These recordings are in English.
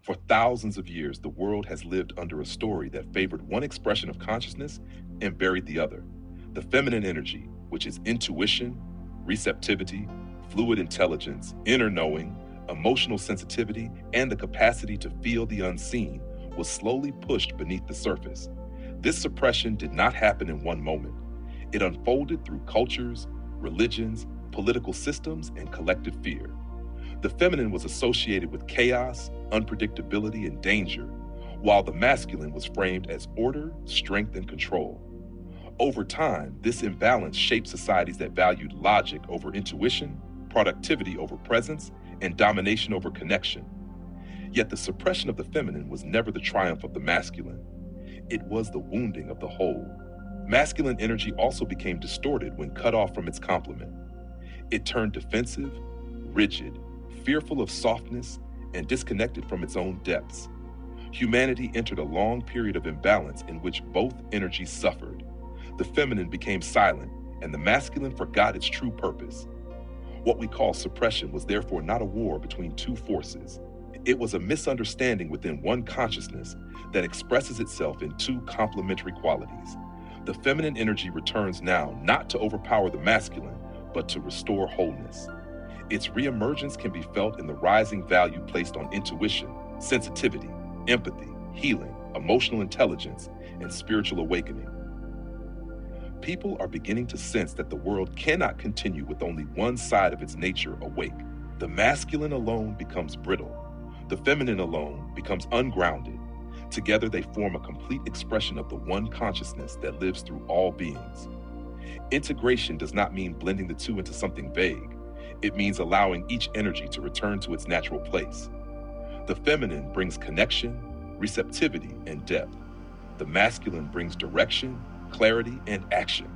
For thousands of years, the world has lived under a story that favored one expression of consciousness and buried the other. The feminine energy, which is intuition, receptivity, fluid intelligence, inner knowing, emotional sensitivity, and the capacity to feel the unseen, was slowly pushed beneath the surface. This suppression did not happen in one moment. It unfolded through cultures, religions, political systems, and collective fear. The feminine was associated with chaos, unpredictability, and danger, while the masculine was framed as order, strength, and control. Over time, this imbalance shaped societies that valued logic over intuition, productivity over presence, and domination over connection. Yet the suppression of the feminine was never the triumph of the masculine. It was the wounding of the whole. Masculine energy also became distorted when cut off from its complement. It turned defensive, rigid, fearful of softness, and disconnected from its own depths. Humanity entered a long period of imbalance in which both energies suffered. The feminine became silent, and the masculine forgot its true purpose. What we call suppression was therefore not a war between two forces. It was a misunderstanding within one consciousness that expresses itself in two complementary qualities. The feminine energy returns now not to overpower the masculine, but to restore wholeness. Its reemergence can be felt in the rising value placed on intuition, sensitivity, empathy, healing, emotional intelligence, and spiritual awakening. People are beginning to sense that the world cannot continue with only one side of its nature awake. The masculine alone becomes brittle. The feminine alone becomes ungrounded. Together they form a complete expression of the one consciousness that lives through all beings. Integration does not mean blending the two into something vague. It means allowing each energy to return to its natural place. The feminine brings connection, receptivity, and depth. The masculine brings direction, clarity, and action.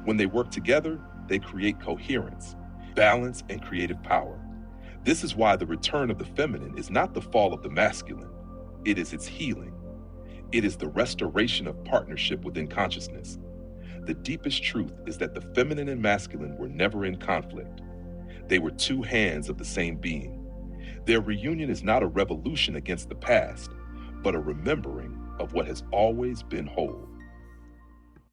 When they work together, they create coherence, balance, and creative power. This is why the return of the feminine is not the fall of the masculine. It is its healing. It is the restoration of partnership within consciousness. The deepest truth is that the feminine and masculine were never in conflict. They were two hands of the same being. Their reunion is not a revolution against the past, but a remembering of what has always been whole.